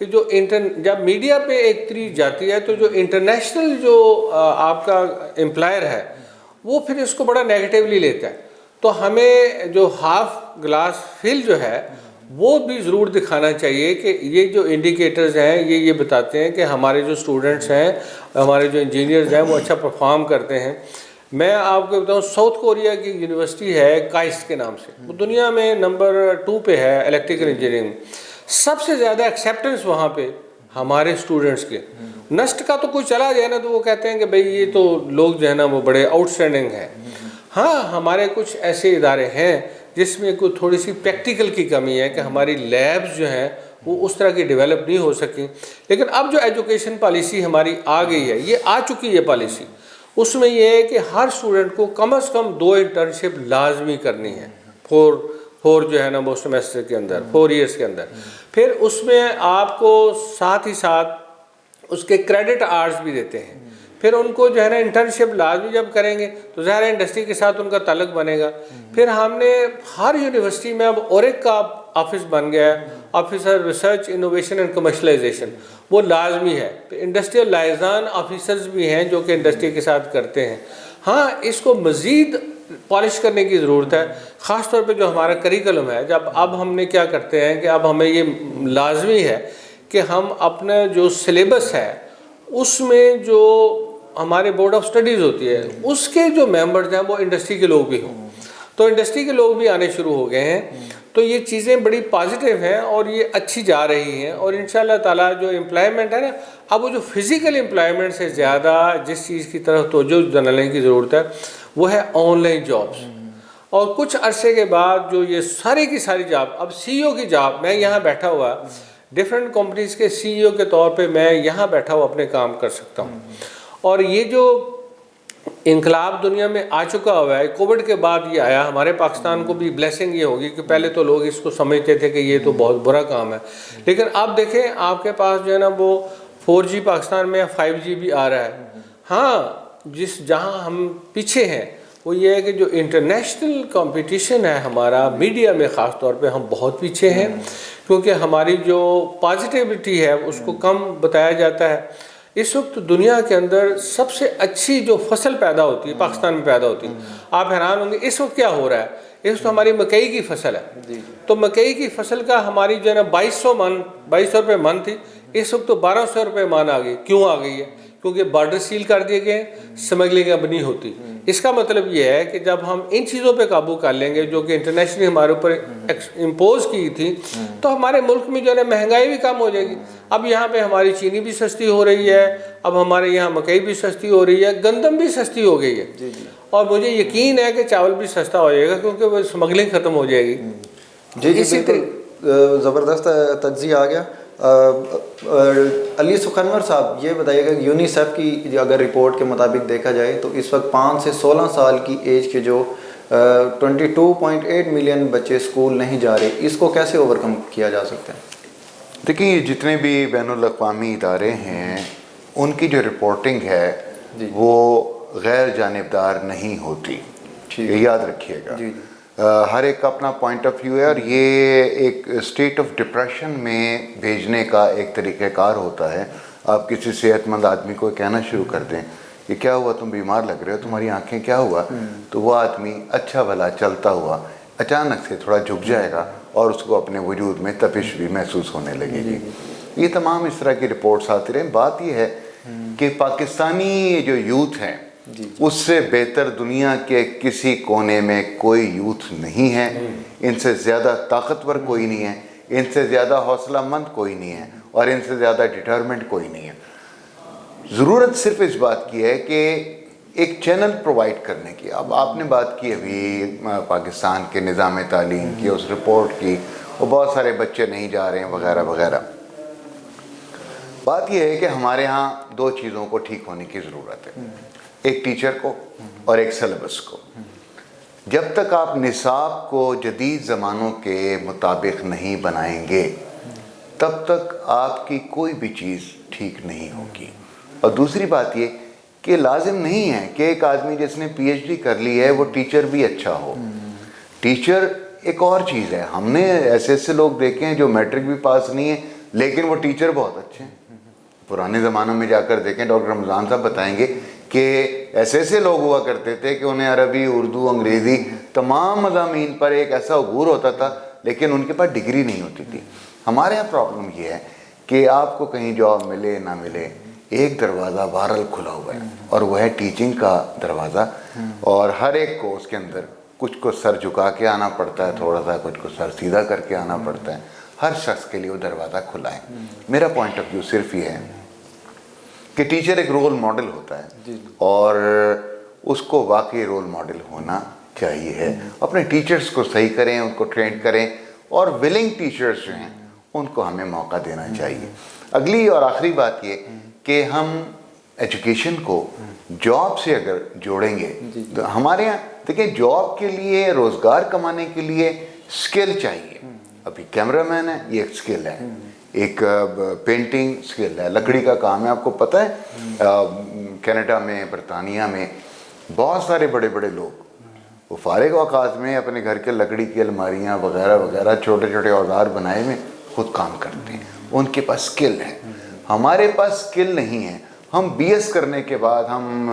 کہ جو جب میڈیا پہ ایک چیز جاتی ہے تو جو انٹرنیشنل جو آپ کا امپلائر ہے وہ پھر اس کو بڑا نیگیٹیولی لیتا ہے. تو ہمیں جو ہاف گلاس فل جو ہے وہ بھی ضرور دکھانا چاہیے کہ یہ جو انڈیکیٹرز ہیں یہ بتاتے ہیں کہ ہمارے جو اسٹوڈنٹس ہیں, ہمارے جو انجینئرز ہیں وہ اچھا پرفارم کرتے ہیں. میں آپ کو بتاؤں ساؤتھ کوریا کی یونیورسٹی ہے کائسٹ کے نام سے, وہ دنیا میں نمبر 2 پہ ہے الیکٹریکل انجینئرنگ. سب سے زیادہ ایکسیپٹنس وہاں پہ ہمارے اسٹوڈنٹس کے. نسٹ کا تو کوئی چلا جائے نا تو وہ کہتے ہیں کہ بھئی یہ تو لوگ جو ہے نا وہ بڑے آؤٹ اسٹینڈنگ ہیں. ہاں ہمارے کچھ ایسے ادارے ہیں جس میں کوئی تھوڑی سی پریکٹیکل کی کمی ہے کہ ہماری لیبز جو ہیں وہ اس طرح کی ڈیولپ نہیں ہو سکیں. لیکن اب جو ایجوکیشن پالیسی ہماری آ گئی ہے, یہ آ چکی ہے پالیسی, اس میں یہ ہے کہ ہر اسٹوڈنٹ کو کم از کم 2 انٹرنشپ لازمی کرنی ہے 4 جو ہے نا وہ سیمسٹر کے اندر 4 ایئرس کے اندر. پھر اس میں آپ کو ساتھ ہی ساتھ اس کے کریڈٹ آورز بھی دیتے ہیں. پھر ان کو جو ہے نا انٹرنشپ لازمی جب کریں گے تو ظاہر ہے انڈسٹری کے ساتھ ان کا تعلق بنے گا. پھر ہم نے ہر یونیورسٹی میں اب اورک کا آفس بن گیا ہے, officer research innovation and commercialization, وہ لازمی ہے. انڈسٹریل لائزان آفیسرز بھی ہیں جو کہ انڈسٹری کے ساتھ کرتے ہیں. ہاں اس کو مزید پالش کرنے کی ضرورت ہے, خاص طور پہ جو ہمارا کریکلم ہے. جب اب ہم نے کیا کرتے ہیں کہ اب ہمیں یہ لازمی ہے کہ ہم اپنا جو سلیبس ہے اس میں جو ہمارے بورڈ آف اسٹڈیز ہوتی ہے اس کے جو ممبرز ہیں وہ انڈسٹری کے لوگ بھی ہوں. تو انڈسٹری کے لوگ بھی آنے شروع ہو گئے ہیں. تو یہ چیزیں بڑی پازیٹیو ہیں اور یہ اچھی جا رہی ہیں. اور انشاءاللہ تعالیٰ جو امپلائمنٹ ہے نا, اب وہ جو فزیکل امپلائمنٹ سے زیادہ جس چیز کی طرف توجہ دلانے کی ضرورت ہے وہ ہے آن لائن جابس. اور کچھ عرصے کے بعد جو یہ ساری کی ساری جاب, اب سی ای او کی جاب, میں یہاں بیٹھا ہوا ڈفرینٹ کمپنیز کے سی ای او کے طور پہ میں یہاں بیٹھا ہوا اپنے کام کر سکتا ہوں. اور یہ جو انقلاب دنیا میں آ چکا ہوا ہے, کووڈ کے بعد یہ آیا, ہمارے پاکستان کو بھی بلیسنگ یہ ہوگی کہ پہلے تو لوگ اس کو سمجھتے تھے کہ یہ تو بہت برا کام ہے. لیکن اب دیکھیں آپ کے پاس جو ہے نا وہ 4G پاکستان میں 5G بھی آ رہا ہے. ہاں جہاں ہم پیچھے ہیں وہ یہ ہے کہ جو انٹرنیشنل کمپٹیشن ہے ہمارا میڈیا میں خاص طور پہ ہم بہت پیچھے ہیں, کیونکہ ہماری جو پازیٹیوٹی ہے اس کو کم بتایا جاتا ہے. اس وقت دنیا کے اندر سب سے اچھی جو فصل پیدا ہوتی ہے پاکستان میں پیدا ہوتی ہے. آپ حیران ہوں گے اس وقت کیا ہو رہا ہے, اس وقت ہماری مکئی کی فصل ہے. تو مکئی کی فصل کا ہماری جو ہے نا 2200 روپے من تھی, اس وقت تو 1200 روپے من آ گئی. کیوں آ گئی ہے؟ کیونکہ بارڈر سیل کر دیے گئے, اسمگلنگ اب نہیں ہوتی. اس کا مطلب یہ ہے کہ جب ہم ان چیزوں پہ قابو کر لیں گے جو کہ انٹرنیشنلی ہمارے اوپر امپوز کی تھی, تو ہمارے ملک میں جو ہے نا مہنگائی بھی کم ہو جائے گی. اب یہاں پہ ہماری چینی بھی سستی ہو رہی ہے, اب ہمارے یہاں مکئی بھی سستی ہو رہی ہے, گندم بھی سستی ہو گئی ہے. اور مجھے یقین ہے کہ چاول بھی سستا ہو جائے گا کیونکہ وہ اسمگلنگ ختم ہو جائے گی. جی زبردست تجزیہ آ گیا. علی سخنور صاحب یہ بتائیے گا یونیسیف کی اگر رپورٹ کے مطابق دیکھا جائے تو اس وقت 5 سے 16 سال کی ایج کے جو 22.8 ملین بچے اسکول نہیں جا رہے, اس کو کیسے اوور کم کیا جا سکتا ہے؟ دیکھیں جتنے بھی بین الاقوامی ادارے ہیں ان کی جو رپورٹنگ ہے وہ غیر جانبدار نہیں ہوتی, یہ یاد رکھیے گا. ہر ایک کا اپنا پوائنٹ آف ویو ہے, اور یہ ایک اسٹیٹ آف ڈپریشن میں بھیجنے کا ایک طریقہ کار ہوتا ہے. آپ کسی صحت مند آدمی کو کہنا شروع کر دیں یہ کیا ہوا, تم بیمار لگ رہے ہو, تمہاری آنکھیں کیا ہوا, تو وہ آدمی اچھا بھلا چلتا ہوا اچانک سے تھوڑا جھک جائے گا اور اس کو اپنے وجود میں تپش بھی محسوس ہونے لگے گی. یہ تمام اس طرح کی رپورٹس آتی رہیں. بات یہ ہے کہ پاکستانی جو یوتھ ہیں اس سے بہتر دنیا کے کسی کونے میں کوئی یوتھ نہیں ہے. ان سے زیادہ طاقتور کوئی نہیں ہے, ان سے زیادہ حوصلہ مند کوئی نہیں ہے, اور ان سے زیادہ ڈٹرمنٹ کوئی نہیں ہے. ضرورت صرف اس بات کی ہے کہ ایک چینل پرووائڈ کرنے کی. اب آپ نے بات کی ابھی پاکستان کے نظام تعلیم کی, اس رپورٹ کی, وہ بہت سارے بچے نہیں جا رہے ہیں وغیرہ وغیرہ. بات یہ ہے کہ ہمارے ہاں 2 چیزوں کو ٹھیک ہونے کی ضرورت ہے, ایک ٹیچر کو اور ایک سلیبس کو. جب تک آپ نصاب کو جدید زمانوں کے مطابق نہیں بنائیں گے تب تک آپ کی کوئی بھی چیز ٹھیک نہیں ہوگی. اور دوسری بات یہ کہ لازم نہیں ہے کہ ایک آدمی جس نے پی ایچ ڈی کر لی ہے وہ ٹیچر بھی اچھا ہو. ٹیچر ایک اور چیز ہے. ہم نے ایسے ایسے لوگ دیکھے ہیں جو میٹرک بھی پاس نہیں ہیں, لیکن وہ ٹیچر بہت اچھے ہیں. پرانے زمانوں میں جا کر دیکھیں, ڈاکٹر رمضان صاحب بتائیں گے کہ ایسے لوگ ہوا کرتے تھے کہ انہیں عربی, اردو, انگریزی تمام مضامین پر ایک ایسا عبور ہوتا تھا, لیکن ان کے پاس ڈگری نہیں ہوتی تھی. ہمارے یہاں پرابلم یہ ہے کہ آپ کو کہیں جاب ملے نہ ملے, ایک دروازہ بہرحال کھلا ہوا ہے, اور وہ ہے ٹیچنگ کا دروازہ. اور ہر ایک کو اس کے اندر کچھ کو سر جھکا کے آنا پڑتا ہے تھوڑا سا, کچھ کو سر سیدھا کر کے آنا پڑتا ہے. ہر شخص کے لیے وہ دروازہ کھلا ہے. میرا پوائنٹ آف ویو صرف یہ ہے کہ ٹیچر ایک رول ماڈل ہوتا ہے, اور اس کو واقعی رول ماڈل ہونا چاہیے ہے. اپنے ٹیچرز کو صحیح کریں, ان کو ٹرین کریں, اور ولنگ ٹیچرز جو ہیں ان کو ہمیں موقع دینا چاہیے. اگلی اور آخری بات یہ کہ ہم ایجوکیشن کو جاب سے اگر جوڑیں گے تو ہمارے یہاں دیکھیں, جاب کے لیے, روزگار کمانے کے لیے سکل چاہیے. ابھی کیمرہ مین ہے, یہ ایک سکل ہے, ایک پینٹنگ سکل ہے, لکڑی کا کام ہے. آپ کو پتہ ہے کینیڈا میں, برطانیہ میں بہت سارے بڑے بڑے لوگ وہ فارغ اوقات میں اپنے گھر کے لکڑی کی الماریاں وغیرہ وغیرہ چھوٹے چھوٹے اوزار بنائے ہوئے خود کام کرتے ہیں. ان کے پاس سکل ہے. ہمارے پاس سکل نہیں ہے. ہم بی ایس کرنے کے بعد, ہم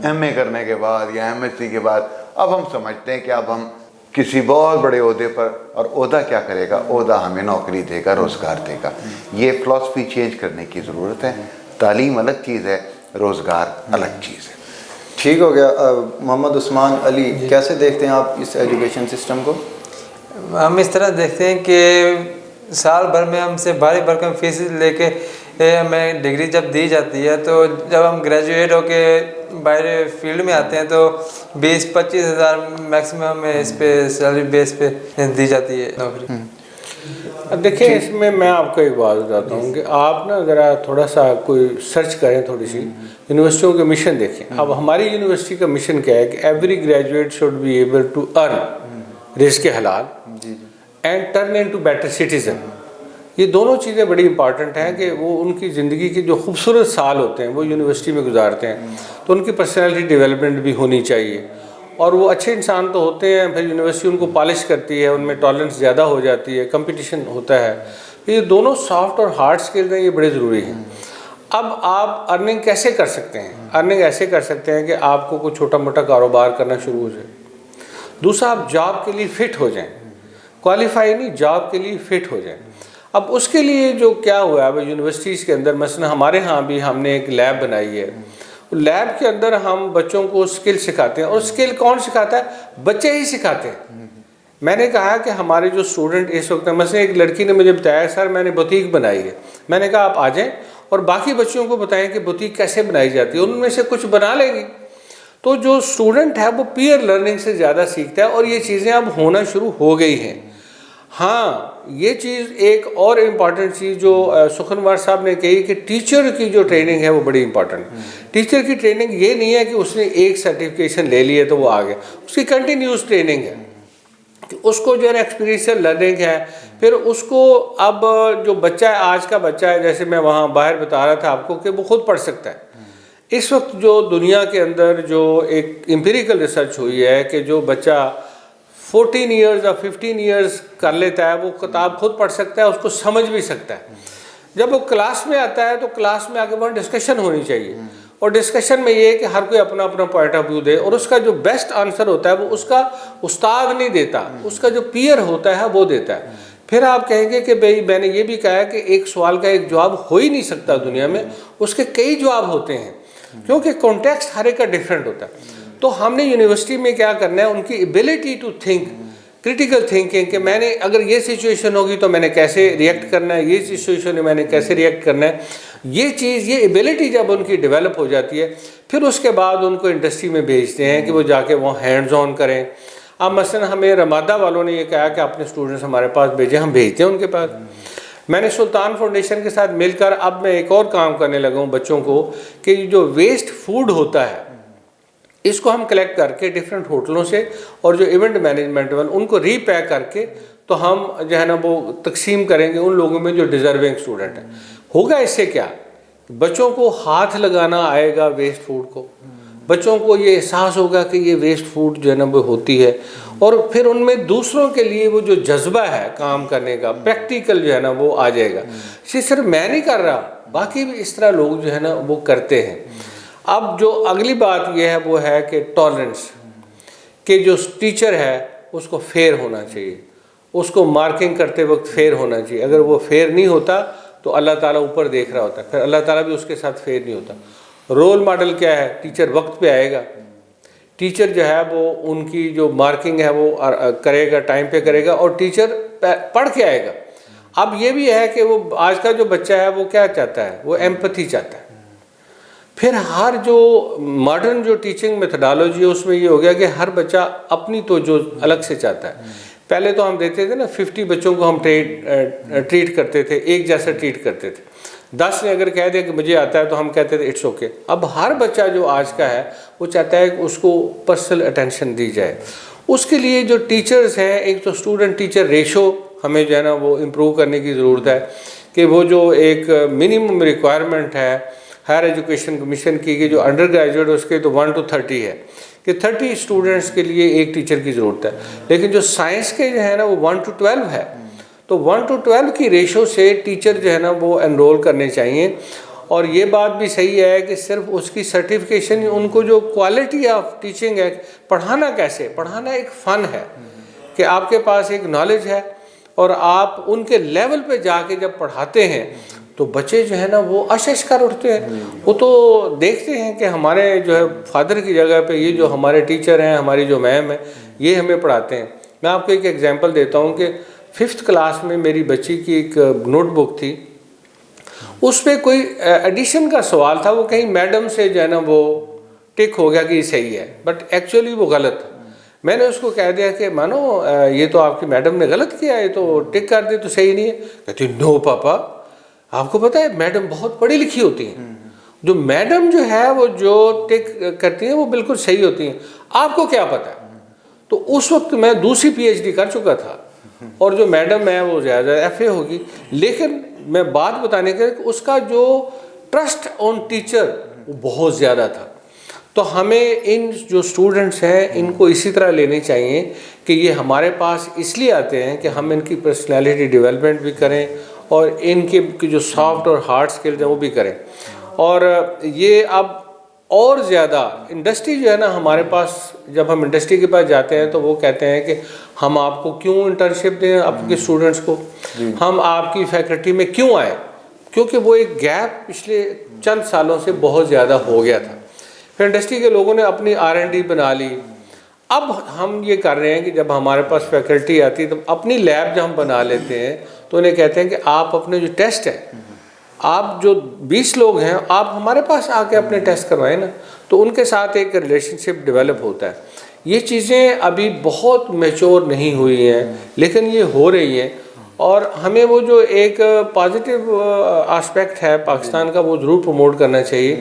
ایم اے کرنے کے بعد یا ایم ایس سی کے بعد اب ہم سمجھتے ہیں کہ اب ہم کسی بہت بڑے عہدے پر, اور عہدہ کیا کرے گا, عہدہ ہمیں نوکری دے گا, روزگار دے گا. یہ فلاسفی چینج کرنے کی ضرورت ہے. تعلیم الگ چیز ہے, روزگار الگ چیز ہے. ٹھیک ہو گیا. محمد عثمان علی, کیسے دیکھتے ہیں آپ اس ایجوکیشن سسٹم کو؟ ہم اس طرح دیکھتے ہیں کہ سال بھر میں ہم سے بھاری بھرکم فیس لے کے ہمیں ڈگری جب دی جاتی ہے, تو جب ہم گریجویٹ ہو کے باہر فیلڈ میں آتے ہیں تو 20-25 ہزار میکسیمم ہمیں اس پہ سیلری بیس پہ دی جاتی ہے نوکری. دیکھیں اس میں میں آپ کو ایک بات بتاتا ہوں کہ آپ نا ذرا تھوڑا سا کوئی سرچ کریں, تھوڑی سی یونیورسٹیوں کے مشن دیکھیں. اب ہماری یونیورسٹی کا مشن کیا ہے کہ every graduate should be able to earn رزق حلال and turn into better citizen. یہ دونوں چیزیں بڑی امپارٹنٹ ہیں کہ وہ ان کی زندگی کے جو خوبصورت سال ہوتے ہیں وہ یونیورسٹی میں گزارتے ہیں, تو ان کی پرسنالٹی ڈیولپمنٹ بھی ہونی چاہیے, اور وہ اچھے انسان تو ہوتے ہیں. پھر یونیورسٹی ان کو پالش کرتی ہے, ان میں ٹالرنس زیادہ ہو جاتی ہے, کمپٹیشن ہوتا ہے. یہ دونوں سافٹ اور ہارڈ اسکلز ہیں, یہ بڑے ضروری ہیں. اب آپ ارننگ کیسے کر سکتے ہیں؟ ارننگ ایسے کر سکتے ہیں کہ آپ کو کوئی چھوٹا موٹا کاروبار کرنا شروع ہو جائے. دوسرا, آپ جاب کے لیے فٹ ہو جائیں, کوالیفائی نہیں, جاب کے لیے فٹ ہو جائیں. اب اس کے لیے جو کیا ہوا ہے اب یونیورسٹیز کے اندر, مثلا ہمارے ہاں بھی ہم نے ایک لیب بنائی ہے. لیب کے اندر ہم بچوں کو اسکل سکھاتے ہیں, اور اسکل کون سکھاتا ہے؟ بچے ہی سکھاتے ہیں. میں نے کہا کہ ہمارے جو اسٹوڈنٹ اس وقت, مثلا ایک لڑکی نے مجھے بتایا سر میں نے بوتیک بنائی ہے. میں نے کہا آپ آ جائیں اور باقی بچوں کو بتائیں کہ بوتیک کیسے بنائی جاتی ہے, ان میں سے کچھ بنا لے گی. تو جو اسٹوڈنٹ ہے وہ پیئر لرننگ سے زیادہ سیکھتا ہے, اور یہ چیزیں اب ہونا شروع ہو گئی ہیں. ہاں, یہ چیز ایک اور امپارٹنٹ چیز جو سخنوار صاحب نے کہی کہ ٹیچر کی جو ٹریننگ ہے وہ بڑی امپارٹنٹ ہے. ٹیچر کی ٹریننگ یہ نہیں ہے کہ اس نے ایک سرٹیفکیشن لے لی ہے تو وہ آ گیا. اس کی کنٹینیوس ٹریننگ ہے کہ اس کو جو ہے نا ایکسپیرینشل لرننگ ہے. پھر اس کو اب جو بچہ ہے, آج کا بچہ ہے, جیسے میں وہاں باہر بتا رہا تھا آپ کو کہ وہ خود پڑھ سکتا ہے. اس وقت جو دنیا کے اندر جو ایک امپیریکل ریسرچ ہوئی ہے کہ جو بچہ 14 ایئرز یا 15 ایئرز کر لیتا ہے وہ کتاب خود پڑھ سکتا ہے, اس کو سمجھ بھی سکتا ہے. جب وہ کلاس میں آتا ہے تو کلاس میں آگے وہاں ڈسکشن ہونی چاہیے, اور ڈسکشن میں یہ ہے کہ ہر کوئی اپنا اپنا پوائنٹ آف ویو دے, اور اس کا جو بیسٹ آنسر ہوتا ہے وہ اس کا استاد نہیں دیتا, اس کا جو پیئر ہوتا ہے وہ دیتا ہے. پھر آپ کہیں گے کہ بھئی میں نے یہ بھی کہا ہے کہ ایک سوال کا ایک جواب ہو ہی نہیں سکتا دنیا میں, اس کے کئی جواب ہوتے ہیں کیونکہ کانٹیکسٹ ہر ایک کا ڈیفرنٹ ہوتا ہے. تو ہم نے یونیورسٹی میں کیا کرنا ہے, ان کی ability to think, critical thinking, کہ میں نے اگر یہ سچویشن ہوگی تو میں نے کیسے ریئیکٹ کرنا ہے, یہ سچویشن ہے میں نے کیسے ریئیکٹ کرنا ہے. یہ چیز, یہ ایبلٹی جب ان کی ڈیولپ ہو جاتی ہے پھر اس کے بعد ان کو انڈسٹری میں بھیجتے ہیں کہ وہ جا کے وہ ہینڈز آن کریں. اب مثلا ہمیں رمادہ والوں نے یہ کہا کہ اپنے اسٹوڈنٹس ہمارے پاس بھیجیں, ہم بھیجتے ہیں ان کے پاس. میں نے سلطان فاؤنڈیشن کے ساتھ مل کر اب میں ایک اور کام کرنے لگا ہوں بچوں کو, کہ جو ویسٹ فوڈ ہوتا ہے اس کو ہم کلیکٹ کر کے ڈفرینٹ ہوٹلوں سے, اور جو ایونٹ مینجمنٹ والے ان کو ری پیک کر کے تو ہم جو ہے نا وہ تقسیم کریں گے ان لوگوں میں جو ڈیزرونگ اسٹوڈنٹ ہیں. ہوگا اس سے کیا, بچوں کو ہاتھ لگانا آئے گا ویسٹ فوڈ کو, بچوں کو یہ احساس ہوگا کہ یہ ویسٹ فوڈ جو ہے نا وہ ہوتی ہے، اور پھر ان میں دوسروں کے لیے وہ جو جذبہ ہے کام کرنے کا، پریکٹیکل جو ہے نا وہ آ جائے گا. صرف میں نہیں کر رہا، باقی بھی اس طرح لوگ جو ہے نا وہ کرتے ہیں. اب جو اگلی بات یہ ہے وہ ہے کہ ٹالرنس، کہ جو ٹیچر ہے اس کو فیئر ہونا چاہیے، اس کو مارکنگ کرتے وقت فیئر ہونا چاہیے. اگر وہ فیئر نہیں ہوتا تو اللہ تعالیٰ اوپر دیکھ رہا ہوتا ہے، پھر اللہ تعالیٰ بھی اس کے ساتھ فیئر نہیں ہوتا. رول ماڈل کیا ہے؟ ٹیچر وقت پہ آئے گا، ٹیچر جو ہے وہ ان کی جو مارکنگ ہے وہ کرے گا، ٹائم پہ کرے گا، اور ٹیچر پڑھ کے آئے گا. اب یہ بھی ہے کہ وہ آج کا جو بچہ ہے وہ کیا چاہتا ہے؟ وہ ایمپتھی چاہتا ہے. پھر ہر جو ماڈرن جو ٹیچنگ میتھڈالوجی ہے اس میں یہ ہو گیا کہ ہر بچہ اپنی توجہ الگ سے چاہتا ہے. پہلے تو ہم دیتے تھے نا 50 بچوں کو ہم ٹریٹ کرتے تھے، ایک جیسا ٹریٹ کرتے تھے. 10 نے اگر کہہ دیا کہ مجھے آتا ہے تو ہم کہتے تھے اٹس اوکے. اب ہر بچہ جو آج کا ہے وہ چاہتا ہے کہ اس کو پرسنل اٹینشن دی جائے. اس کے لیے جو ٹیچرز ہیں، ایک تو اسٹوڈنٹ ٹیچر ریشو ہمیں جو ہے نا وہ امپروو کرنے کی ضرورت ہے، کہ وہ جو ایک منیمم ریکوائرمنٹ ہے ہائر ایجوکیشن کمیشن کی کہ جو انڈر گریجویٹ اس کے تو 1:30 ہے، کہ 30 اسٹوڈنٹس کے لیے ایک ٹیچر کی ضرورت ہے. لیکن جو سائنس کے جو ہے نا وہ 1:12 ہے، تو 1:12 کی ریشو سے ٹیچر جو ہے نا وہ انرول کرنے چاہیے. اور یہ بات بھی صحیح ہے کہ صرف اس کی سرٹیفکیشن، ان کو جو کوالٹی آف ٹیچنگ ہے، پڑھانا کیسے، پڑھانا ایک فن ہے کہ آپ کے پاس ایک نالج ہے اور آپ ان کے لیول پہ جا کے جب پڑھاتے ہیں تو بچے جو ہے نا وہ اشش کر اٹھتے ہیں. وہ تو دیکھتے ہیں کہ ہمارے جو ہے فادر کی جگہ پہ یہ جو ہمارے ٹیچر ہیں، ہماری جو میم ہیں، یہ ہمیں پڑھاتے ہیں. میں آپ کو ایک ایگزامپل دیتا ہوں کہ 5th کلاس میں میری بچی کی ایک نوٹ بک تھی، اس پہ کوئی ایڈیشن کا سوال تھا. وہ کہیں میڈم سے جو ہے نا وہ ٹک ہو گیا کہ یہ صحیح ہے، بٹ ایکچولی وہ غلط. میں نے اس کو کہہ دیا کہ مانو یہ تو آپ کی میڈم نے غلط کیا، یہ تو ٹک کر دے تو صحیح نہیں ہے. کہتی نو پاپا، آپ کو پتہ ہے میڈم بہت پڑھی لکھی ہوتی ہیں، جو میڈم جو ہے وہ جو ٹک کرتی ہیں وہ بالکل صحیح ہوتی ہیں، آپ کو کیا پتہ ہے. تو اس وقت میں دوسری PhD کر چکا تھا، اور جو میڈم ہے وہ زیادہ FA ہوگی. لیکن میں بات بتانے کے کہ اس کا جو ٹرسٹ آن ٹیچر وہ بہت زیادہ تھا. تو ہمیں ان جو اسٹوڈنٹس ہیں ان کو اسی طرح لینے چاہیے کہ یہ ہمارے پاس اس لیے آتے ہیں کہ ہم ان کی پرسنالٹی ڈیولپمنٹ بھی کریں اور ان کے جو سافٹ اور ہارڈ سکلز ہیں وہ بھی کریں. اور یہ اب اور زیادہ انڈسٹری جو ہے نا ہمارے پاس، جب ہم انڈسٹری کے پاس جاتے ہیں تو وہ کہتے ہیں کہ ہم آپ کو کیوں انٹرنشپ دیں آپ کے اسٹوڈنٹس کو، ہم آپ کی فیکلٹی میں کیوں آئے، کیونکہ وہ ایک گیپ پچھلے چند سالوں سے بہت زیادہ ہو گیا تھا. پھر انڈسٹری کے لوگوں نے اپنی R&D بنا لی. اب ہم یہ کر رہے ہیں کہ جب ہمارے پاس فیکلٹی آتی ہے تو اپنی لیب جب ہم بنا لیتے ہیں تو انہیں کہتے ہیں کہ آپ اپنے جو ٹیسٹ ہے، آپ جو 20 لوگ ہیں آپ ہمارے پاس آ کے اپنے ٹیسٹ کروائیں نا. تو ان کے ساتھ ایک ریلیشن شپ ڈیولپ ہوتا ہے. یہ چیزیں ابھی بہت میچور نہیں ہوئی ہیں لیکن یہ ہو رہی ہیں، اور ہمیں وہ جو ایک پازیٹیو آسپیکٹ ہے پاکستان کا وہ ضرور پروموٹ کرنا چاہیے.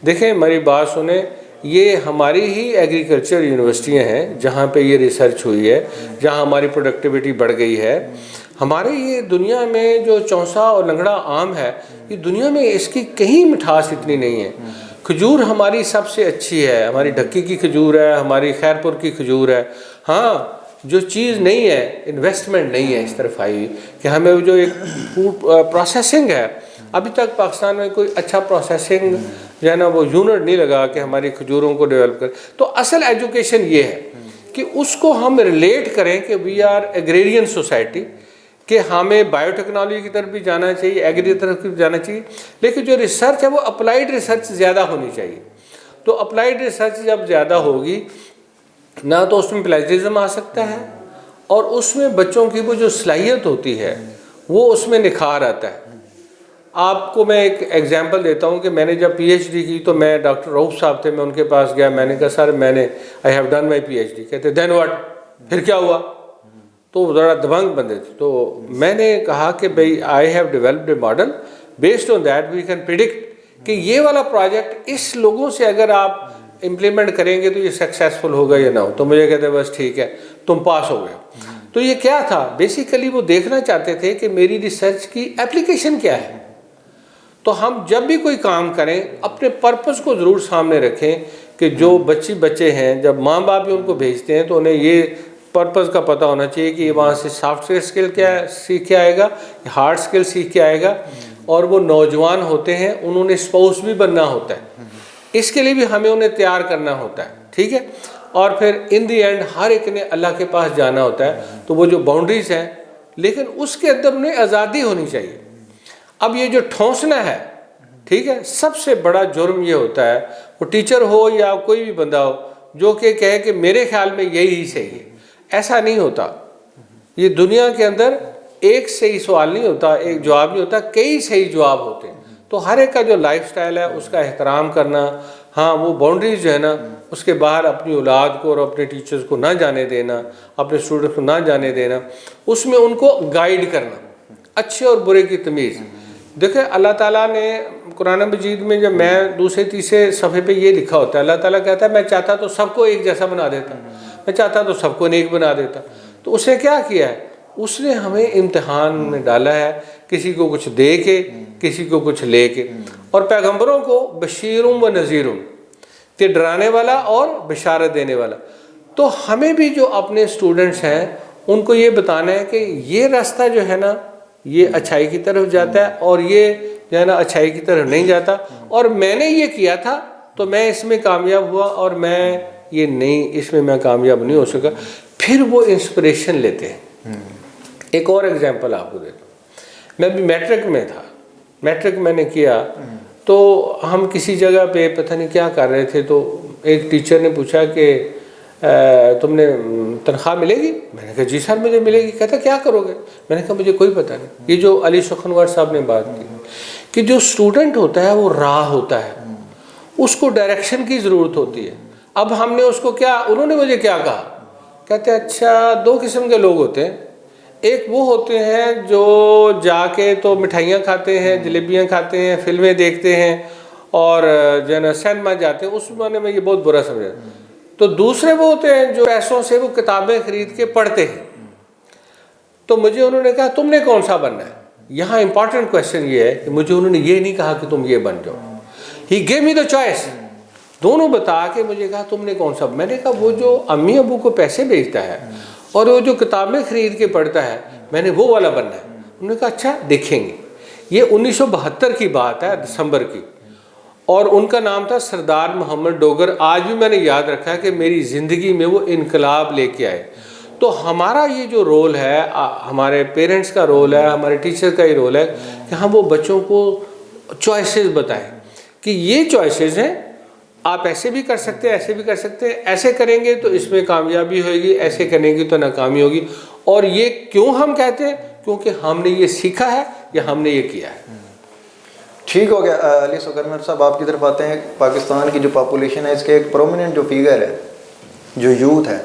دیکھیں میری بات سنیں، یہ ہماری ہی ایگریکلچر یونیورسٹیاں ہیں جہاں پہ یہ ریسرچ ہوئی ہے، جہاں ہماری پروڈکٹیوٹی بڑھ گئی ہے. ہمارے یہ دنیا میں جو چونسا اور لنگڑا آم ہے، یہ دنیا میں اس کی کہیں مٹھاس اتنی نہیں ہے. کھجور ہماری سب سے اچھی ہے، ہماری ڈھکی کی کھجور ہے، ہماری خیرپور کی کھجور ہے. ہاں جو چیز نہیں ہے، انویسٹمنٹ نہیں ہے اس طرف آئی کہ ہمیں جو ایک فوڈ پروسیسنگ ہے، ابھی تک پاکستان میں کوئی اچھا پروسیسنگ جو ہے نا وہ یونٹ نہیں لگا کہ ہماری کھجوروں کو ڈیولپ کرے. تو اصل ایجوکیشن یہ ہے کہ اس کو ہم ریلیٹ کریں کہ وی آر ایگریرین سوسائٹی، کہ ہمیں بایو ٹیکنالوجی کی طرف بھی جانا چاہیے، ایگری کی طرف بھی جانا چاہیے، لیکن جو ریسرچ ہے وہ اپلائیڈ ریسرچ زیادہ ہونی چاہیے. تو اپلائیڈ ریسرچ جب زیادہ ہوگی نہ تو اس میں پلیجرزم آ سکتا ہے، اور اس میں بچوں کی وہ جو صلاحیت ہوتی ہے وہ اس میں نکھار آتا ہے. آپ کو میں ایک ایگزامپل دیتا ہوں کہ میں نے جب PhD کی تو میں ڈاکٹر رؤف صاحب تھے، میں ان کے پاس گیا، میں نے کہا سر میں نے I have done my PhD. کہتے دین واٹ، پھر کیا ہوا؟ تو ذرا دبنگ بندے تھے. تو میں نے کہا کہ بھئی I have developed a model based on that we can predict کہ یہ والا پروجیکٹ اس لوگوں سے اگر آپ امپلیمنٹ کریں گے تو یہ سکسیسفل ہوگا یا نہ ہو. تو مجھے کہتے بس ٹھیک ہے تم پاس ہو گئے. تو یہ کیا تھا؟ بیسیکلی وہ دیکھنا چاہتے تھے کہ میری ریسرچ کی اپلیکیشن کیا ہے. تو ہم جب بھی کوئی کام کریں اپنے پرپس کو ضرور سامنے رکھیں کہ جو بچے ہیں جب ماں باپ بھی ان کو بھیجتے ہیں تو انہیں یہ پرپز کا پتہ ہونا چاہیے کہ وہاں سے سافٹ ویئر اسکل کیا سیکھ کے آئے گا، ہارڈ اسکل سیکھ کے آئے گا، اور وہ نوجوان ہوتے ہیں انہوں نے اسپاؤس بھی بننا ہوتا ہے، اس کے لیے بھی ہمیں انہیں تیار کرنا ہوتا ہے، ٹھیک ہے. اور پھر ان دی اینڈ ہر ایک نے اللہ کے پاس جانا ہوتا ہے. تو وہ جو باؤنڈریز ہیں لیکن اس کے اندر انہیں آزادی ہونی چاہیے. اب یہ جو ٹھونسنا ہے، ٹھیک ہے، سب سے بڑا جرم یہ ہوتا ہے، وہ ٹیچر ہو یا کوئی بھی بندہ ہو جو کہ کہے کہ میرے خیال میں یہی صحیح ہے. ایسا نہیں ہوتا. یہ دنیا کے اندر ایک صحیح سوال نہیں ہوتا، ایک جواب نہیں ہوتا، کئی صحیح جواب ہوتے ہیں. تو ہر ایک کا جو لائف سٹائل ہے اس کا احترام کرنا، ہاں وہ باؤنڈریز جو ہے نا اس کے باہر اپنی اولاد کو اور اپنے ٹیچرز کو نہ جانے دینا، اپنے اسٹوڈنٹس کو نہ جانے دینا، اس میں ان کو گائیڈ کرنا، اچھے اور برے کی تمیز. دیکھیں اللہ تعالیٰ نے قرآن مجید میں جب میں دوسرے تیسرے صفحے پہ یہ لکھا ہوتا ہے، اللہ تعالیٰ کہتا ہے میں چاہتا تو سب کو ایک جیسا بنا دیتا، میں چاہتا تو سب کو نیک بنا دیتا. تو اس نے کیا کیا ہے؟ اس نے ہمیں امتحان میں ڈالا ہے، کسی کو کچھ دے کے کسی کو کچھ لے کے. اور پیغمبروں کو بشیرم و نذیرم، کہ ڈرانے والا اور بشارت دینے والا. تو ہمیں بھی جو اپنے اسٹوڈنٹس ہیں ان کو یہ بتانا ہے کہ یہ راستہ جو ہے نا یہ اچھائی کی طرف جاتا ہے اور یہ جو ہے نا اچھائی کی طرف نہیں جاتا، اور میں نے یہ کیا تھا تو میں اس میں کامیاب ہوا اور میں یہ نہیں، اس میں کامیاب نہیں ہو سکا. پھر وہ انسپریشن لیتے ہیں. ایک اور ایگزامپل آپ کو دیتا ہوں. میں بھی میٹرک میں تھا، میٹرک میں نے کیا تو ہم کسی جگہ پہ پتہ نہیں کیا کر رہے تھے، تو ایک ٹیچر نے پوچھا کہ تم نے تنخواہ ملے گی؟ میں نے کہا جی سر مجھے ملے گی. کہتا کیا کرو گے؟ میں نے کہا مجھے کوئی پتہ نہیں. یہ جو علی سخنور صاحب نے بات کی کہ جو اسٹوڈنٹ ہوتا ہے وہ راہ ہوتا ہے، اس کو ڈائریکشن کی ضرورت ہوتی ہے. اب ہم نے اس کو کیا، انہوں نے مجھے کیا کہا، کہتے اچھا دو قسم کے لوگ ہوتے ہیں. ایک وہ ہوتے ہیں جو جا کے تو مٹھائیاں کھاتے ہیں، جلیبیاں کھاتے ہیں، فلمیں دیکھتے ہیں اور جو ہے نا سینما جاتے ہیں، اس زمانے میں یہ بہت برا سمجھا. تو دوسرے وہ ہوتے ہیں جو پیسوں سے وہ کتابیں خرید کے پڑھتے ہیں. تو مجھے انہوں نے کہا تم نے کون سا بننا ہے. یہاں امپورٹنٹ کویشچن یہ ہے کہ مجھے انہوں نے یہ نہیں کہا کہ تم یہ بن جاؤ. ہی گیو می دا چوائس. دونوں بتا کے مجھے کہا تم نے کون سا. میں نے کہا وہ جو امی ابو کو پیسے بھیجتا ہے اور وہ جو کتابیں خرید کے پڑھتا ہے میں نے وہ والا بننا ہے. انہوں نے کہا اچھا دیکھیں گے. یہ 1972 کی بات ہے، دسمبر کی، اور ان کا نام تھا سردار محمد ڈوگر. آج بھی میں نے یاد رکھا ہے کہ میری زندگی میں وہ انقلاب لے کے آئے. تو ہمارا یہ جو رول ہے، ہمارے پیرنٹس کا رول ہے، ہمارے ٹیچر کا یہ رول ہے کہ ہم وہ بچوں کو چوائسیز بتائیں کہ یہ چوائسیز ہیں، آپ ایسے بھی کر سکتے ہیں، ایسے بھی کر سکتے ہیں، ایسے کریں گے تو اس میں کامیابی ہوئے گی، ایسے کریں گے تو ناکامی ہوگی. اور یہ کیوں ہم کہتے ہیں؟ کیونکہ ہم نے یہ سیکھا ہے یا ہم نے یہ کیا ہے. ٹھیک ہو گیا. علی سکرمر صاحب آپ کی طرف آتے ہیں. پاکستان کی جو پاپولیشن ہے اس کے ایک پرومیننٹ جو فیگر ہے، جو یوتھ ہے،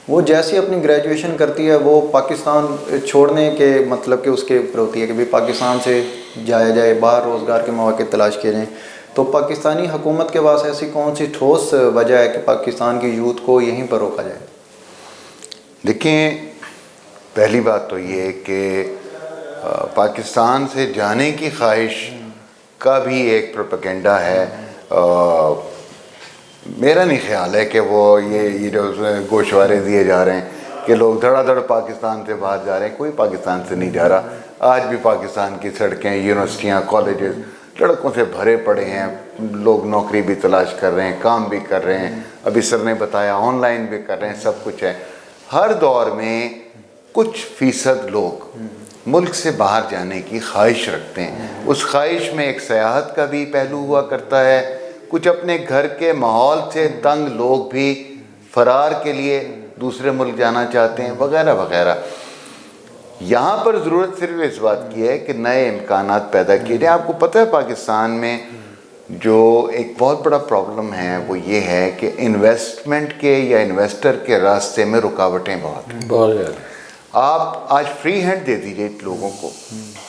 وہ جیسی اپنی گریجویشن کرتی ہے وہ پاکستان چھوڑنے کے مطلب کہ اس کے اوپر ہوتی ہے کہ بھائی پاکستان سے جایا جائے، باہر روزگار کے مواقع تلاش کیے جائیں. تو پاکستانی حکومت کے پاس ایسی کون سی ٹھوس وجہ ہے کہ پاکستان کی یوتھ کو یہیں پر روکا جائے؟ دیکھیں، پہلی بات تو یہ کہ پاکستان سے جانے کی خواہش کا بھی ایک پروپیگنڈا ہے. میرا نہیں خیال ہے کہ وہ یہ جو گوشوارے دیے جا رہے ہیں کہ لوگ دھڑا دھڑ پاکستان سے باہر جا رہے ہیں. کوئی پاکستان سے نہیں جا رہا. آج بھی پاکستان کی سڑکیں، یونیورسٹیاں، کالجز لڑکوں سے بھرے پڑے ہیں. لوگ نوکری بھی تلاش کر رہے ہیں، کام بھی کر رہے ہیں. ابھی سر نے بتایا آن لائن بھی کر رہے ہیں، سب کچھ ہے. ہر دور میں کچھ فیصد لوگ ملک سے باہر جانے کی خواہش رکھتے ہیں. اس خواہش میں ایک سیاحت کا بھی پہلو ہوا کرتا ہے. کچھ اپنے گھر کے ماحول سے تنگ لوگ بھی فرار کے لیے دوسرے ملک جانا چاہتے ہیں، وغیرہ وغیرہ. یہاں پر ضرورت صرف اس بات کی ہے کہ نئے امکانات پیدا کیے جائیں. آپ کو پتہ ہے پاکستان میں جو ایک بہت بڑا پرابلم ہے وہ یہ ہے کہ انویسٹمنٹ کے یا انویسٹر کے راستے میں رکاوٹیں بہت ہیں. بہت زیادہ. آپ آج فری ہینڈ دے دیجیے لوگوں کو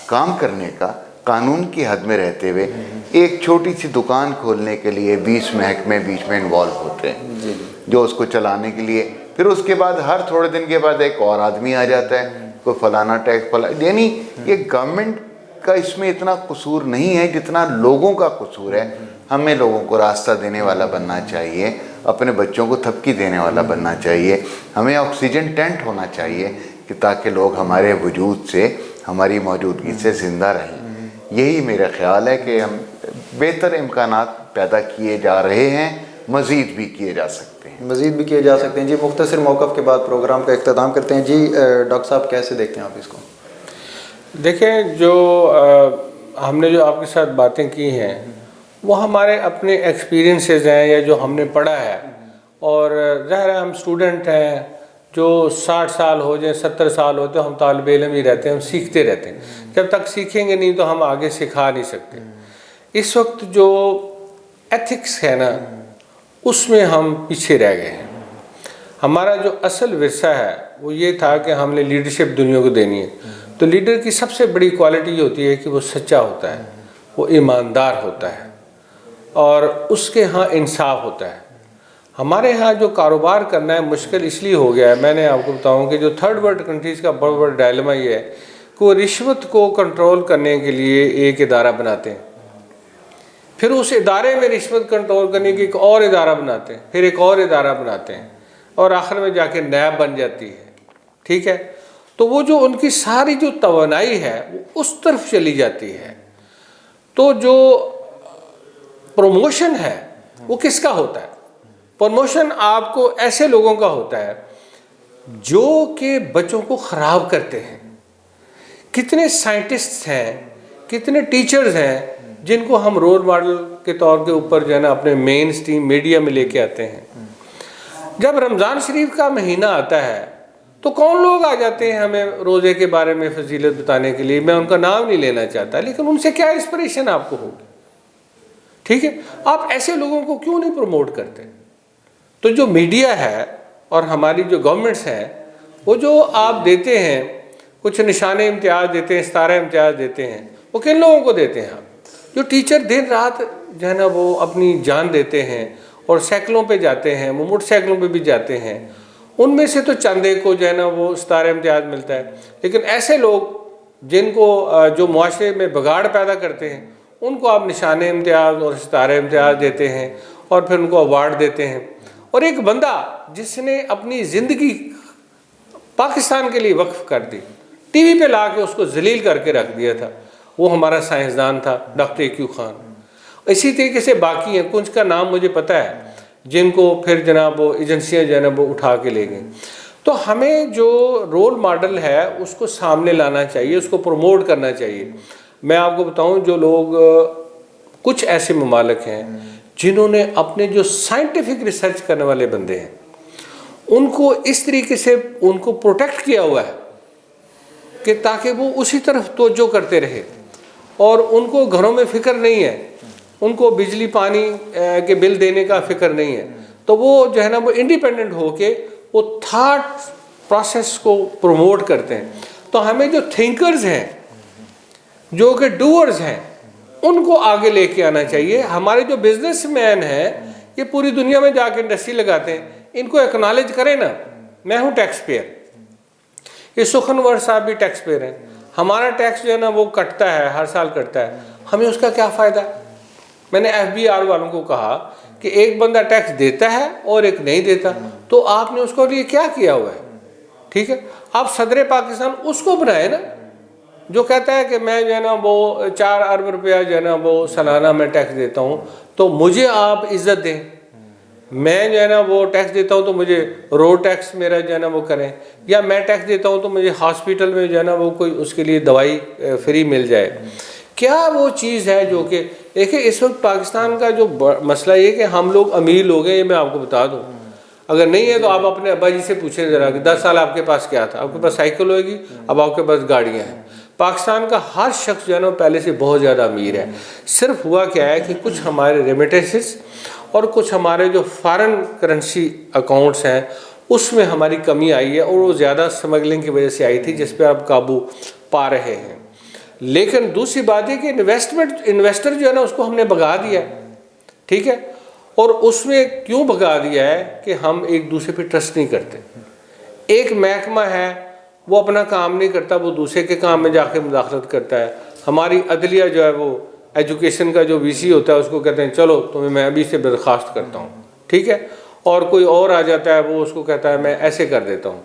کام کرنے کا، قانون کی حد میں رہتے ہوئے. ایک چھوٹی سی دکان کھولنے کے لیے 20 محکمے بیچ میں انوالو ہوتے ہیں جو اس کو چلانے کے لیے. پھر اس کے بعد ہر تھوڑے دن کے بعد ایک اور آدمی آ جاتا ہے، کوئی فلانا ٹیکس یعنی یہ گورنمنٹ کا اس میں اتنا قصور نہیں ہے جتنا لوگوں کا قصور ہے. ہمیں لوگوں کو راستہ دینے والا بننا چاہیے. اپنے بچوں کو تھپکی دینے والا بننا چاہیے. ہمیں آکسیجن ٹینٹ ہونا چاہیے کہ تاکہ لوگ ہمارے وجود سے، ہماری موجودگی سے زندہ رہیں. یہی میرا خیال ہے کہ ہم بہتر امکانات پیدا کیے جا رہے ہیں، مزید بھی کیے جا سکتے ہیں. مزید بھی کیے جا سکتے ہیں. جی مختصر موقف کے بعد پروگرام کا اختتام کرتے ہیں. جی ڈاکٹر صاحب کیسے دیکھتے ہیں آپ اس کو؟ دیکھیں، جو ہم نے جو آپ کے ساتھ باتیں کی ہیں وہ ہمارے اپنے ایکسپیرینسز ہیں یا جو ہم نے پڑھا ہے. اور ظاہر ہے ہم اسٹوڈنٹ ہیں، جو 60 سال ہو جائیں 70 سال ہوتے ہم طالب علم ہی رہتے ہیں، ہم سیکھتے رہتے ہیں. جب تک سیکھیں گے نہیں تو ہم آگے سکھا نہیں سکتے. اس وقت جو ایتھکس ہے نا اس میں ہم پیچھے رہ گئے ہیں. ہمارا جو اصل ورثہ ہے وہ یہ تھا کہ ہم نے لیڈرشپ دنیا کو دینی ہے. تو لیڈر کی سب سے بڑی کوالٹی یہ ہوتی ہے کہ وہ سچا ہوتا ہے، وہ ایماندار ہوتا ہے اور اس کے ہاں انصاف ہوتا ہے. ہمارے ہاں جو کاروبار کرنا ہے مشکل اس لیے ہو گیا ہے. میں نے آپ کو بتاؤں کہ جو تھرڈ ورلڈ کنٹریز کا بڑا بڑا ڈائلما یہ ہے کہ وہ رشوت کو کنٹرول کرنے کے لیے ایک ادارہ بناتے ہیں، پھر اس ادارے میں رشوت کنٹرول کرنے کے ایک اور ادارہ بناتے ہیں، پھر ایک اور ادارہ بناتے ہیں اور آخر میں جا کے نیب بن جاتی ہے. ٹھیک ہے، تو وہ جو ان کی ساری جو توانائی ہے وہ اس طرف چلی جاتی ہے. تو جو پروموشن ہے وہ کس کا ہوتا ہے؟ پروموشن آپ کو ایسے لوگوں کا ہوتا ہے جو کہ بچوں کو خراب کرتے ہیں. کتنے سائنٹسٹ ہیں، کتنے ٹیچرز ہیں جن کو ہم رول ماڈل کے طور کے اوپر جو ہے نا اپنے مین سٹریم میڈیا میں لے کے آتے ہیں. جب رمضان شریف کا مہینہ آتا ہے تو کون لوگ آ جاتے ہیں ہمیں روزے کے بارے میں فضیلت بتانے کے لیے. میں ان کا نام نہیں لینا چاہتا، لیکن ان سے کیا انسپریشن آپ کو ہوگی. ٹھیک ہے، آپ ایسے لوگوں کو کیوں نہیں پروموٹ کرتے؟ تو جو میڈیا ہے اور ہماری جو گورنمنٹس ہیں وہ جو آپ دیتے ہیں کچھ نشان امتیاز دیتے ہیں، ستارہ امتیاز دیتے ہیں، وہ کن لوگوں کو دیتے ہیں؟ آپ جو ٹیچر دن رات جو ہے نا وہ اپنی جان دیتے ہیں اور سائیکلوں پہ جاتے ہیں، وہ موٹر سائیکلوں پہ بھی جاتے ہیں، ان میں سے تو چندے کو جو ہے نا وہ ستارہ امتیاز ملتا ہے. لیکن ایسے لوگ جن کو جو معاشرے میں بگاڑ پیدا کرتے ہیں ان کو آپ نشان امتیاز اور ستارہ امتیاز دیتے ہیں اور پھر ان کو ایوارڈ دیتے ہیں. اور ایک بندہ جس نے اپنی زندگی پاکستان کے لیے وقف کر دی، ٹی وی پہ لا کے اس کو ذلیل کر کے رکھ دیا تھا، وہ ہمارا سائنسدان تھا ڈاکٹر ایکیو خان. اسی طریقے سے باقی ہیں، کچھ کا نام مجھے پتہ ہے جن کو پھر جناب وہ ایجنسیاں جو ہے نا وہ اٹھا کے لے گئیں. تو ہمیں جو رول ماڈل ہے اس کو سامنے لانا چاہیے، اس کو پروموٹ کرنا چاہیے. میں آپ کو بتاؤں، جو لوگ کچھ ایسے ممالک ہیں جنہوں نے اپنے جو سائنٹیفک ریسرچ کرنے والے بندے ہیں ان کو اس طریقے سے ان کو پروٹیکٹ کیا ہوا ہے کہ تاکہ وہ اسی طرف توجہ کرتے رہے، اور ان کو گھروں میں فکر نہیں ہے، ان کو بجلی پانی کے بل دینے کا فکر نہیں ہے. تو وہ جو ہے نا وہ انڈیپینڈنٹ ہو کے وہ تھاٹ پروسیس کو پروموٹ کرتے ہیں. تو ہمیں جو تھنکرز ہیں، جو کہ ڈوئرز ہیں، ان کو آگے لے کے آنا چاہیے. ہمارے جو بزنس مین ہیں یہ پوری دنیا میں جا کے انڈسٹری لگاتے ہیں، ان کو ایکنالج کریں نا. میں ہوں ٹیکس پیئر، یہ سخنور صاحب بھی ٹیکس پیئر ہیں. ہمارا ٹیکس جو ہے نا وہ کٹتا ہے، ہر سال کٹتا ہے، ہمیں اس کا کیا فائدہ ہے؟ میں نے FBR والوں کو کہا کہ ایک بندہ ٹیکس دیتا ہے اور ایک نہیں دیتا، تو آپ نے اس کو لیے کیا کیا ہوا ہے؟ ٹھیک ہے، آپ صدر پاکستان اس کو بنائے نا جو کہتا ہے کہ میں جو ہے نا وہ 4 ارب روپیہ جو ہے نا وہ سالانہ میں ٹیکس دیتا ہوں، تو مجھے آپ عزت دیں. میں جو ہے نا وہ ٹیکس دیتا ہوں تو مجھے روڈ ٹیکس میرا جو ہے نا وہ کریں، یا میں ٹیکس دیتا ہوں تو مجھے ہاسپٹل میں جو ہے نا وہ کوئی اس کے لیے دوائی فری مل جائے. کیا وہ چیز ہے جو کہ دیکھیں اس وقت پاکستان کا جو مسئلہ یہ کہ ہم لوگ امیر لوگ ہیں، یہ میں آپ کو بتا دوں. اگر نہیں ہے تو آپ اپنے ابا جی سے پوچھیں ذرا کہ 10 سال آپ کے پاس کیا تھا؟ آپ کے پاس سائیکل ہوئے گی، اب آپ کے پاس گاڑیاں ہیں. پاکستان کا ہر شخص جو ہے نا پہلے سے بہت زیادہ امیر ہے. صرف ہوا کیا ہے کہ کچھ ہمارے ریمیٹنسز اور کچھ ہمارے جو فارن کرنسی اکاؤنٹس ہیں اس میں ہماری کمی آئی ہے، اور وہ زیادہ سمگلنگ کی وجہ سے آئی تھی جس پہ آپ قابو پا رہے ہیں. لیکن دوسری بات ہے کہ انویسٹر جو ہے نا اس کو ہم نے بھگا دیا ہے. ٹھیک ہے، اور اس میں کیوں بھگا دیا ہے کہ ہم ایک دوسرے پہ ٹرسٹ نہیں کرتے. ایک محکمہ ہے وہ اپنا کام نہیں کرتا، وہ دوسرے کے کام میں جا کے مداخلت کرتا ہے. ہماری عدلیہ جو ہے وہ ایجوکیشن کا جو VC ہوتا ہے اس کو کہتے ہیں چلو تمہیں میں ابھی سے برخاست کرتا ہوں. ٹھیک ہے، اور کوئی اور آ جاتا ہے وہ اس کو کہتا ہے میں ایسے کر دیتا ہوں.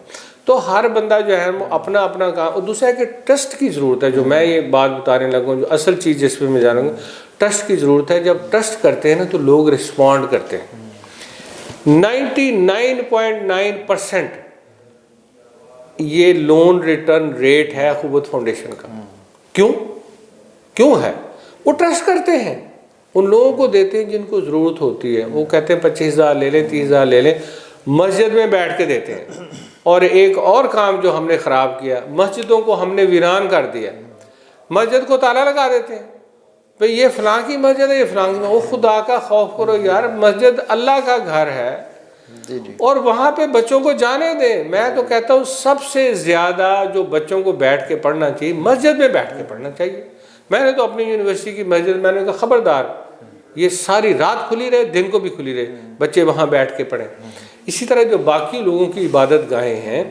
تو ہر بندہ جو ہے وہ اپنا اپنا کام. اور دوسرا ہے کہ ٹرسٹ کی ضرورت ہے. جو میں یہ بات بتانے لگا ہوں, جو اصل چیز جس پہ میں جانوں گا, ٹرسٹ کی ضرورت ہے. جب ٹرسٹ کرتے ہیں نا تو لوگ رسپونڈ کرتے ہیں. 99.9% یہ لون ریٹرن ریٹ ہے اخوت فاؤنڈیشن کا. کیوں ہے؟ وہ ٹرسٹ کرتے ہیں, ان لوگوں کو دیتے ہیں جن کو ضرورت ہوتی ہے. وہ کہتے ہیں 25,000 لے لیں, 30,000 لے لیں, مسجد میں بیٹھ کے دیتے ہیں. اور ایک اور کام جو ہم نے خراب کیا, مسجدوں کو ہم نے ویران کر دیا. مسجد کو تالا لگا دیتے ہیں, بھئی یہ فلاں کی مسجد ہے, یہ فلاں کی. وہ خدا کا خوف کرو یار, مسجد اللہ کا گھر ہے اور وہاں پہ بچوں کو جانے دیں. میں تو کہتا ہوں سب سے زیادہ جو بچوں کو بیٹھ کے پڑھنا چاہیے مسجد میں بیٹھ کے پڑھنا چاہیے. میں نے تو اپنی یونیورسٹی کی مسجد, میں نے کہا خبردار یہ ساری رات کھلی رہے, دن کو بھی کھلی رہے, بچے وہاں بیٹھ کے پڑھیں. اسی طرح جو باقی لوگوں کی عبادت گاہیں ہیں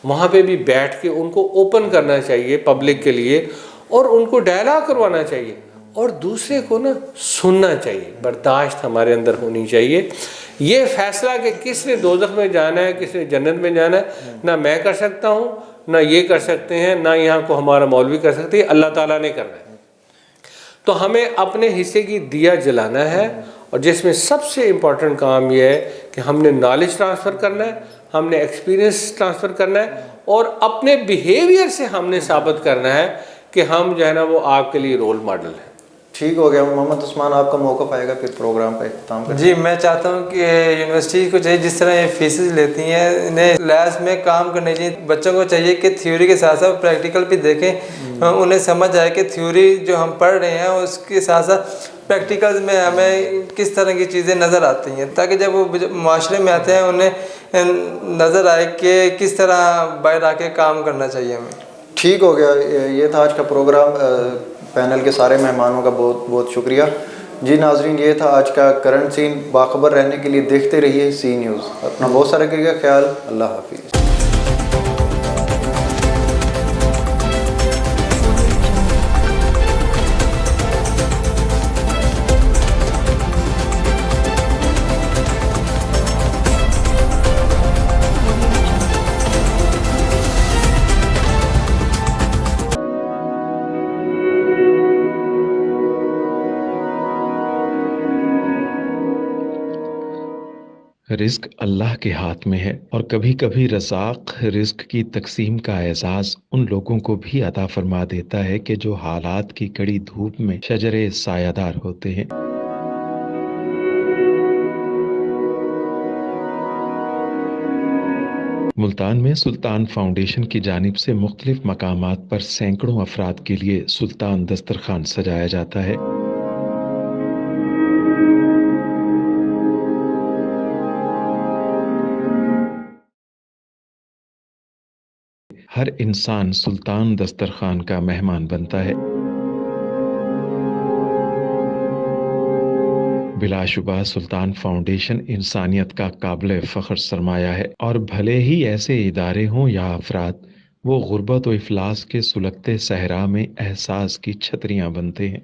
وہاں پہ بھی بیٹھ کے ان کو اوپن کرنا چاہیے پبلک کے لیے, اور ان کو ڈائلاگ کروانا چاہیے, اور دوسرے کو نا سننا چاہیے. برداشت ہمارے اندر ہونی چاہیے. یہ فیصلہ کہ کس نے دوزخ میں جانا ہے کس نے جنت میں جانا ہے نہ میں کر سکتا ہوں, نہ یہ کر سکتے ہیں, نہ یہاں کو ہمارا مولوی کر سکتے ہیں, اللہ تعالیٰ نے کرنا ہے. تو ہمیں اپنے حصے کی دیا جلانا ہے, اور جس میں سب سے امپورٹنٹ کام یہ ہے کہ ہم نے نالج ٹرانسفر کرنا ہے, ہم نے ایکسپیرینس ٹرانسفر کرنا ہے, اور اپنے بیہیویئر سے ہم نے ثابت کرنا ہے کہ ہم جو ہے نا وہ آپ کے لیے رول ماڈل ہیں. ٹھیک ہو گیا. محمد عثمان, آپ کا موقف آئے گا پھر پروگرام کا اختتام کریں. جی میں چاہتا ہوں کہ یونیورسٹی کو چاہیے جس طرح یہ فیسز لیتی ہیں انہیں لیبس میں کام کرنے چاہیے. بچوں کو چاہیے کہ تھیوری کے ساتھ ساتھ پریکٹیکل بھی دیکھیں, انہیں سمجھ آئے کہ تھیوری جو ہم پڑھ رہے ہیں اس کے ساتھ ساتھ پریکٹیکلز میں ہمیں کس طرح کی چیزیں نظر آتی ہیں, تاکہ جب وہ معاشرے میں آتے ہیں انہیں نظر آئے کہ کس طرح باہر آ کے کام کرنا چاہیے ہمیں. ٹھیک ہو گیا. یہ تھا آج کا پروگرام. پینل کے سارے مہمانوں کا بہت بہت شکریہ. جی ناظرین, یہ تھا آج کا کرنٹ سین. باخبر رہنے کے لیے دیکھتے رہیے سی نیوز. اپنا بہت سارا رکھیے گا خیال. اللہ حافظ. رزق اللہ کے ہاتھ میں ہے, اور کبھی کبھی رزاق رزق کی تقسیم کا اعزاز ان لوگوں کو بھی عطا فرما دیتا ہے کہ جو حالات کی کڑی دھوپ میں شجرے سایہ دار ہوتے ہیں. ملتان میں سلطان فاؤنڈیشن کی جانب سے مختلف مقامات پر سینکڑوں افراد کے لیے سلطان دسترخوان سجایا جاتا ہے. ہر انسان سلطان دسترخوان کا مہمان بنتا ہے. بلا شبہ سلطان فاؤنڈیشن انسانیت کا قابل فخر سرمایہ ہے, اور بھلے ہی ایسے ادارے ہوں یا افراد, وہ غربت و افلاس کے سلگتے صحرا میں احساس کی چھتریاں بنتے ہیں.